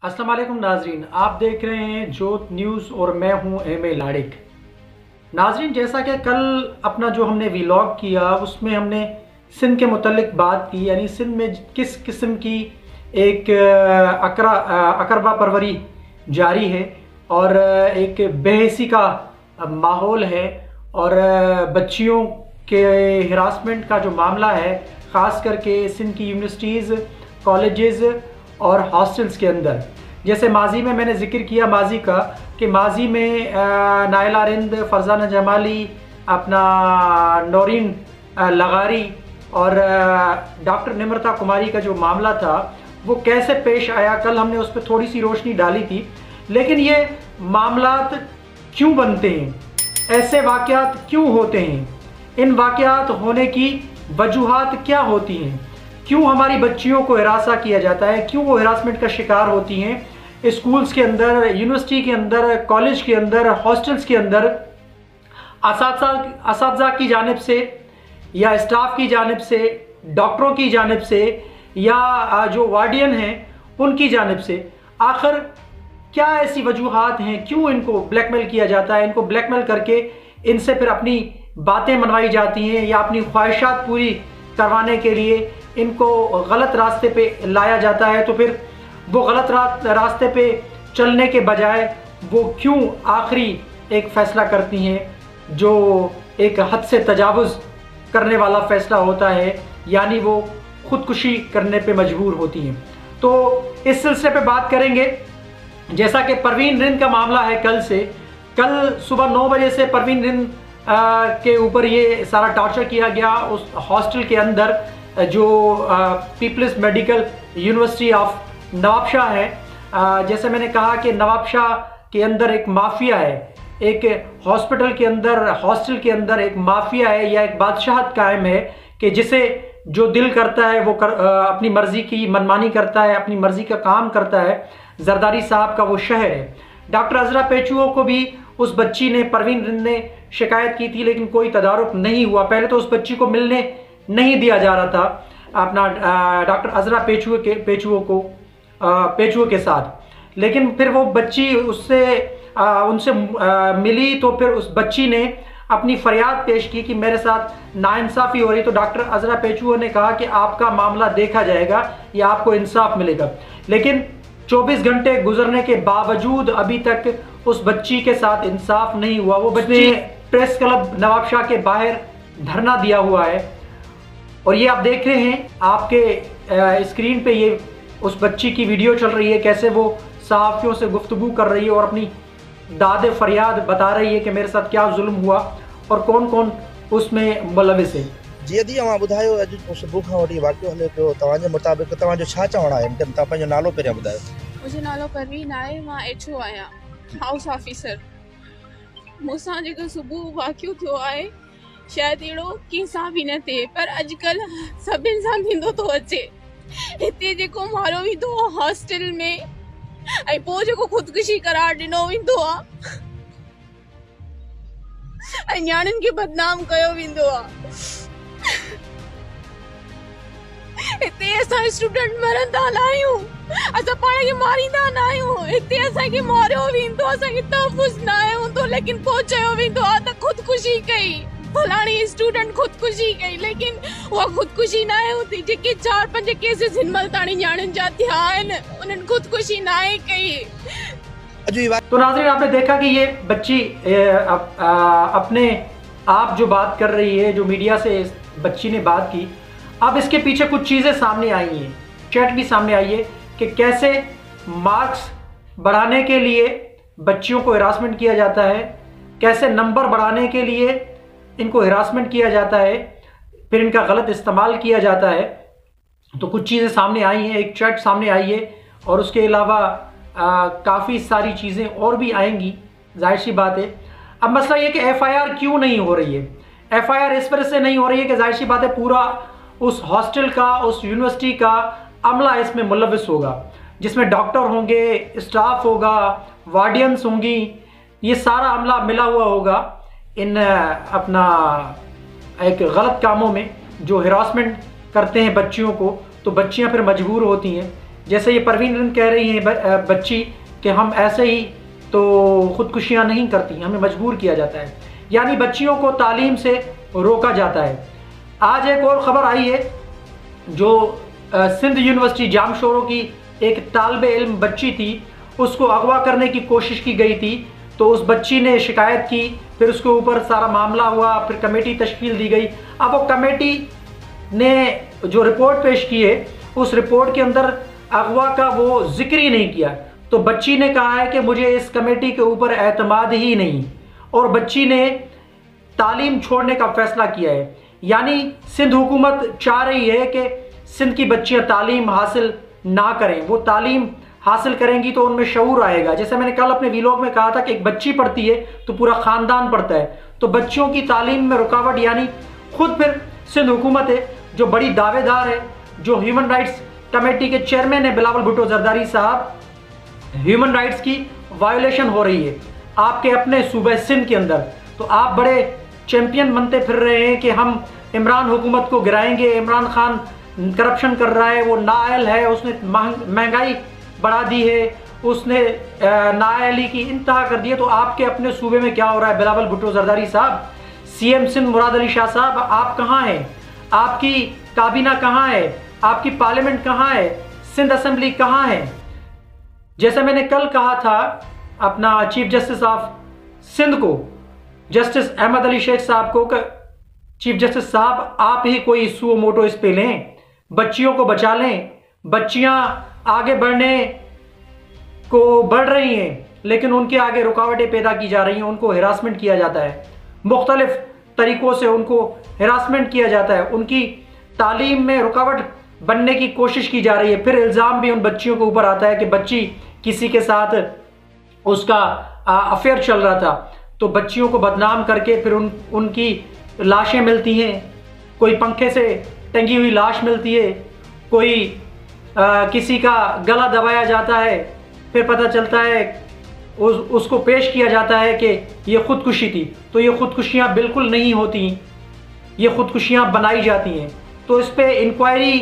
अस्सलाम वालेकुम नाजरीन, आप देख रहे हैं जोत न्यूज़ और मैं हूं एम ए लाड़िक। नाजरीन, जैसा कि कल अपना जो हमने व्लॉग किया उसमें हमने सिंध के मुतल्लिक बात की, यानी सिंध में किस किस्म की एक अकरबा परवरी जारी है और एक बेहिसी का माहौल है और बच्चियों के हिरासमेंट का जो मामला है, ख़ास करके सिंध की यूनिवर्सिटीज़, कॉलेजेस और हॉस्टल्स के अंदर। जैसे माजी में मैंने जिक्र किया माजी का कि माजी में नायला रिंद, फरजाना जमाली, अपना नौरीन लगारी और डॉक्टर निम्रता कुमारी का जो मामला था वो कैसे पेश आया, कल हमने उस पर थोड़ी सी रोशनी डाली थी। लेकिन ये मामलात क्यों बनते हैं, ऐसे वाक़यात क्यों होते हैं, इन वाक़यात होने की वजूहात क्या होती हैं, क्यों हमारी बच्चियों को हिरासा किया जाता है, क्यों वो हिरासमेंट का शिकार होती हैं स्कूल्स के अंदर, यूनिवर्सिटी के अंदर, कॉलेज के अंदर, हॉस्टल्स के अंदर, असातिज़ा की जानिब से या स्टाफ की जानिब से, डॉक्टरों की जानिब से या जो वार्डियन हैं उनकी जानिब से। आखिर क्या ऐसी वजूहात हैं, क्यों इनको ब्लैकमेल किया जाता है, इनको ब्लैकमेल करके इनसे फिर अपनी बातें मनवाई जाती हैं या अपनी ख्वाहिशात पूरी करवाने के लिए इनको गलत रास्ते पे लाया जाता है। तो फिर वो गलत रास्ते पे चलने के बजाय वो क्यों आखिरी एक फ़ैसला करती हैं जो एक हद से तजावुज़ करने वाला फ़ैसला होता है, यानी वो ख़ुदकुशी करने पे मजबूर होती हैं। तो इस सिलसिले पे बात करेंगे। जैसा कि परवीन रिंद का मामला है, कल सुबह 9 बजे से परवीन रिंद के ऊपर ये सारा टॉर्चर किया गया उस हॉस्टल के अंदर जो Peoples Medical University of Nawabshah है। जैसे मैंने कहा कि नवाबशाह के अंदर एक माफिया है, एक हॉस्पिटल के अंदर, हॉस्टल के अंदर एक माफिया है या एक बादशाहत कायम है कि जिसे जो दिल करता है वो अपनी मर्जी की मनमानी करता है, अपनी मर्जी का काम करता है। जरदारी साहब का वो शहर है। डॉक्टर अजरा पेचुओ को भी उस बच्ची ने, परवीन रिंद ने शिकायत की थी, लेकिन कोई तदारुक नहीं हुआ। पहले तो उस बच्ची को मिलने नहीं दिया जा रहा था अपना डॉक्टर अजरा पेचुओ के साथ, लेकिन फिर वो बच्ची उनसे मिली तो फिर उस बच्ची ने अपनी फरियाद पेश की कि मेरे साथ नाइंसाफ़ी हो रही। तो डॉक्टर अजरा पेचुओ ने कहा कि आपका मामला देखा जाएगा या आपको इंसाफ मिलेगा। लेकिन 24 घंटे गुजरने के बावजूद अभी तक उस बच्ची के साथ इंसाफ नहीं हुआ। वो बच्ची प्रेस क्लब नवाबशाह के बाहर धरना दिया हुआ है और ये आप देख रहे हैं आपके स्क्रीन पे, ये उस बच्ची की वीडियो चल रही है, कैसे वो सहाफ़ियों से गुफ्तगू कर रही है और अपनी दाद फरियाद बता रही है कि मेरे साथ क्या जुल्म हुआ और कौन कौन उसमें मुलविस है। जी दी मां ॿुधायो, अॼु सुबुह खां वठी वाक़ियो हले पियो, तव्हांजे मुताबिक़ तव्हांजो छा चवणु आहे? तव्हां पंहिंजो नालो पहिरियां ॿुधायो। मुंहिंजो नालो परवीन आहे, मां एचओ आहियां, हाउस ऑफिसर। मूंसां जेको सुबुह वाक़ियो थियो आहे शायदि अहिड़ो कंहिंसां बि न थिए, पर अॼुकल्ह सभिनि सां थींदो थो अचे। हिते जेको मारियो वेंदो आहे हॉस्टल में, ऐं पोइ जेको ख़ुदकुशी करार ॾिनो वेंदो आहे ऐं न्याणियुनि खे बदनाम कयो वेंदो आहे। हिते असां स्टूडेंट मरंदा न आहियूं, असां पाण खे मारींदा न आहियूं। हिते असांखे मारियो वेंदो, असांखे तहफ़ुज़ न हूंदो, लेकिन पोइ चयो वेंदो आहे त ख़ुदकुशी कई, फलाणी स्टूडेंट ख़ुदकुशी कई, लेकिन उहा ख़ुदकुशी न हूंदी। जेके 4-5 केसिस हिन महिल ताणी न्याणियुनि जा थिया आहिनि, उन्हनि ख़ुदकुशी न कई। तो नाज़रीन, आपने देखा कि ये बच्ची अपने आप जो बात कर रही है, जो मीडिया से इस बच्ची ने बात की, अब इसके पीछे कुछ चीज़ें सामने आई हैं, चैट भी सामने आई है कि कैसे मार्क्स बढ़ाने के लिए बच्चियों को हिरासमेंट किया जाता है, कैसे नंबर बढ़ाने के लिए इनको हिरासमेंट किया जाता है, फिर इनका गलत इस्तेमाल किया जाता है। तो कुछ चीज़ें सामने आई हैं, एक चैट सामने आई है और उसके अलावा काफ़ी सारी चीज़ें और भी आएंगी, जाहिर सी बात है। अब मसला ये कि एफआईआर क्यों नहीं हो रही है। एफआईआर इस वजह से नहीं हो रही है कि जाहिर सी बात है पूरा उस हॉस्टल का, उस यूनिवर्सिटी का अमला इसमें मुलविस होगा, जिसमें डॉक्टर होंगे, स्टाफ होगा, वार्डियंस होंगी, ये सारा अमला मिला हुआ होगा इन अपना एक गलत कामों में जो हिरासमेंट करते हैं बच्चियों को। तो बच्चियां फिर मजबूर होती हैं जैसे ये परवीन रिंद कह रही हैं बच्ची कि हम ऐसे ही तो ख़ुदकुशियाँ नहीं करती, हमें मजबूर किया जाता है, यानी बच्चियों को तालीम से रोका जाता है। आज एक और ख़बर आई है, जो सिंध यूनिवर्सिटी जामशोरों की एक तालिब इल्म बच्ची थी, उसको अगवा करने की कोशिश की गई थी। तो उस बच्ची ने शिकायत की, फिर उसके ऊपर सारा मामला हुआ, फिर कमेटी तश्कील दी गई। अब वो कमेटी ने जो रिपोर्ट पेश की है, उस रिपोर्ट के अंदर अगवा का वो जिक्र ही नहीं किया। तो बच्ची ने कहा है कि मुझे इस कमेटी के ऊपर एतमाद ही नहीं, और बच्ची ने तालीम छोड़ने का फैसला किया है। यानी सिंध हुकूमत चाह रही है कि सिंध की बच्चियां तालीम हासिल ना करें। वो तालीम हासिल करेंगी तो उनमें शऊर आएगा। जैसे मैंने कल अपने व्लॉग में कहा था कि एक बच्ची पढ़ती है तो पूरा ख़ानदान पढ़ता है। तो बच्चों की तालीम में रुकावट, यानी खुद फिर सिंध हुकूमत है जो बड़ी दावेदार है, जो ह्यूमन राइट्स कमेटी के चेयरमैन है बिलावल भुट्टो जरदारी साहब, ह्यूमन राइट्स की वायोलेशन हो रही है आपके अपने सूबे सिंध के अंदर। तो आप बड़े चैंपियन बनते फिर रहे हैं कि हम इमरान हुकूमत को गिराएंगे, इमरान खान करप्शन कर रहा है, वो नाअहल है, उसने महंगाई बढ़ा दी है, उसने नाअहली की इंतहा कर दी है। तो आपके अपने सूबे में क्या हो रहा है बिलावल भुट्टो जरदारी साहब? सीएम सिंध मुराद अली शाह साहब, आप कहाँ हैं? आपकी काबीना कहाँ है? आपकी पार्लियामेंट कहाँ है? सिंध असेंबली कहाँ है? जैसे मैंने कल कहा था अपना चीफ जस्टिस ऑफ सिंध को, जस्टिस अहमद अली शेख साहब को, चीफ जस्टिस साहब आप ही कोई सुओ मोटो इस पे लें, बच्चियों को बचा लें। बच्चियां आगे बढ़ने को बढ़ रही हैं, लेकिन उनके आगे रुकावटें पैदा की जा रही हैं, उनको हिरासमेंट किया जाता है, मुख्तलिफ तरीक़ों से उनको हिरासमेंट किया जाता है, उनकी तालीम में रुकावट बनने की कोशिश की जा रही है। फिर इल्ज़ाम भी उन बच्चियों के ऊपर आता है कि बच्ची किसी के साथ उसका अफेयर चल रहा था, तो बच्चियों को बदनाम करके फिर उनकी लाशें मिलती हैं, कोई पंखे से टंगी हुई लाश मिलती है, कोई किसी का गला दबाया जाता है, फिर पता चलता है उसको पेश किया जाता है कि ये खुदकुशी थी। तो ये खुदकुशियाँ बिल्कुल नहीं होती, ये खुदकुशियाँ बनाई जाती हैं। तो इस पर इंक्वायरी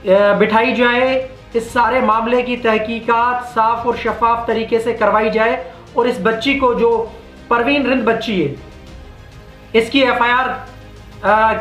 बिठाई जाए, इस सारे मामले की तहकीकात साफ और शफाफ तरीके से करवाई जाए, और इस बच्ची को, जो परवीन रिंद बच्ची है, इसकी FIR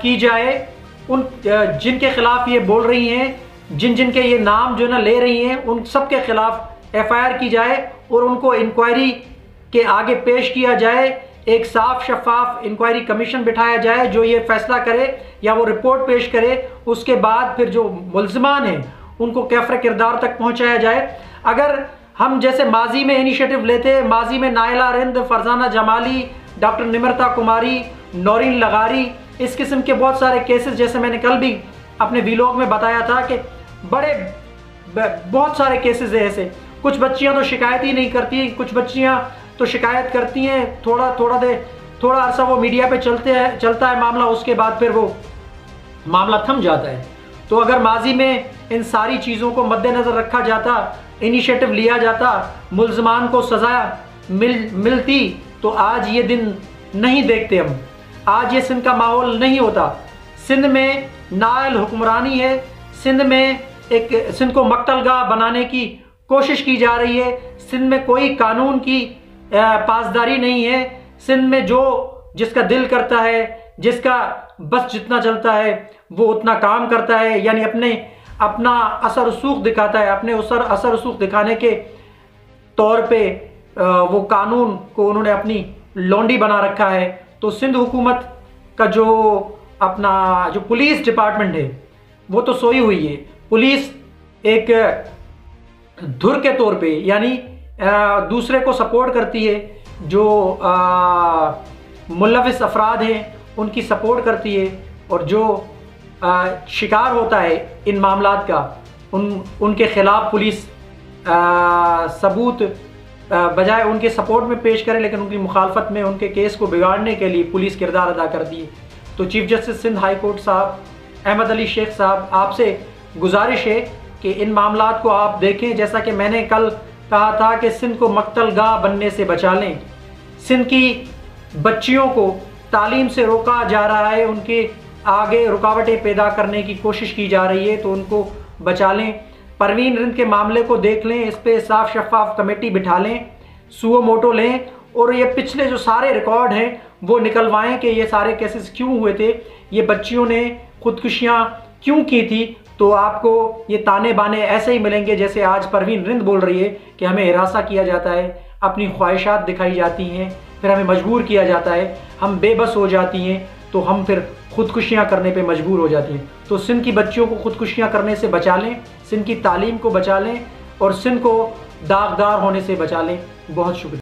की जाए। उन जिनके खिलाफ ये बोल रही हैं, जिनके ये नाम जो ना ले रही हैं, उन सब के खिलाफ FIR की जाए और उनको इंक्वायरी के आगे पेश किया जाए। एक साफ शफाफ इंक्वायरी कमीशन बिठाया जाए जो ये फैसला करे या वो रिपोर्ट पेश करे। उसके बाद फिर जो मुल्ज़िमान हैं उनको कैफ़र किरदार तक पहुंचाया जाए। अगर हम जैसे माजी में इनिशिएटिव लेते, माजी में नाइला रिंद, फरजाना जमाली, डॉक्टर निमृता कुमारी, नौरीन लगारी, इस किस्म के बहुत सारे केसेस, जैसे मैंने कल भी अपने व्लॉग में बताया था कि बहुत सारे केसेस है ऐसे। कुछ बच्चियां तो शिकायत ही नहीं करती, कुछ बच्चियां तो शिकायत करती हैं, थोड़ा अरसा वो मीडिया पे चलता है मामला, उसके बाद फिर वो मामला थम जाता है। तो अगर माजी में इन सारी चीज़ों को मद्देनज़र रखा जाता, इनिशिएटिव लिया जाता, मुल्ज़िमान को सज़ा मिलती, तो आज ये दिन नहीं देखते हम, आज ये सिंध का माहौल नहीं होता। सिंध में नाअहल हुक्मरानी है, सिंध को मक्तलगाह बनाने की कोशिश की जा रही है, सिंध में कोई कानून की पासदारी नहीं है। सिंध में जिसका दिल करता है, जिसका बस जितना चलता है वो उतना काम करता है, यानी अपना असर रसूख दिखाता है। अपने असर रसूख दिखाने के तौर पे वो कानून को उन्होंने अपनी लौंडी बना रखा है। तो सिंध हुकूमत का जो पुलिस डिपार्टमेंट है वो तो सोई हुई है। पुलिस एक धुर के तौर पे, यानी दूसरे को सपोर्ट करती है, जो मुलविस अफराद हैं उनकी सपोर्ट करती है, और जो शिकार होता है इन मामलात का उनके खिलाफ पुलिस सबूत बजाय उनके सपोर्ट में पेश करे, लेकिन उनकी मुखालफत में उनके केस को बिगाड़ने के लिए पुलिस किरदार अदा करती है। तो chief justice Sindh high court साहब अहमद अली शेख साहब, आपसे गुजारिश है कि इन मामलात को आप देखें। जैसा कि मैंने कल कहा था कि सिंध को मक्तलगाह बनने से बचा लें। सिंध की बच्चियों को तालीम से रोका जा रहा है, उनके आगे रुकावटें पैदा करने की कोशिश की जा रही है, तो उनको बचा लें। परवीन रिंद के मामले को देख लें, इस पे साफ शफाफ कमेटी बिठा लें, सुओ मोटो लें और ये पिछले जो सारे रिकॉर्ड हैं वो निकलवाएं कि ये सारे केसेस क्यों हुए थे, ये बच्चियों ने खुदकुशियाँ क्यों की थी। तो आपको ये ताने बाने ऐसे ही मिलेंगे जैसे आज परवीन रिंद बोल रही है कि हमें हिरासा किया जाता है, अपनी ख्वाहिशात दिखाई जाती हैं, फिर हमें मजबूर किया जाता है, हम बेबस हो जाती हैं, तो हम फिर खुदकुशियाँ करने पे मजबूर हो जाती हैं। तो सिंध की बच्चियों को खुदकुशियाँ करने से बचा लें, सिंध की तालीम को बचा लें और सिंध को दागदार होने से बचा लें। बहुत शुक्रिया।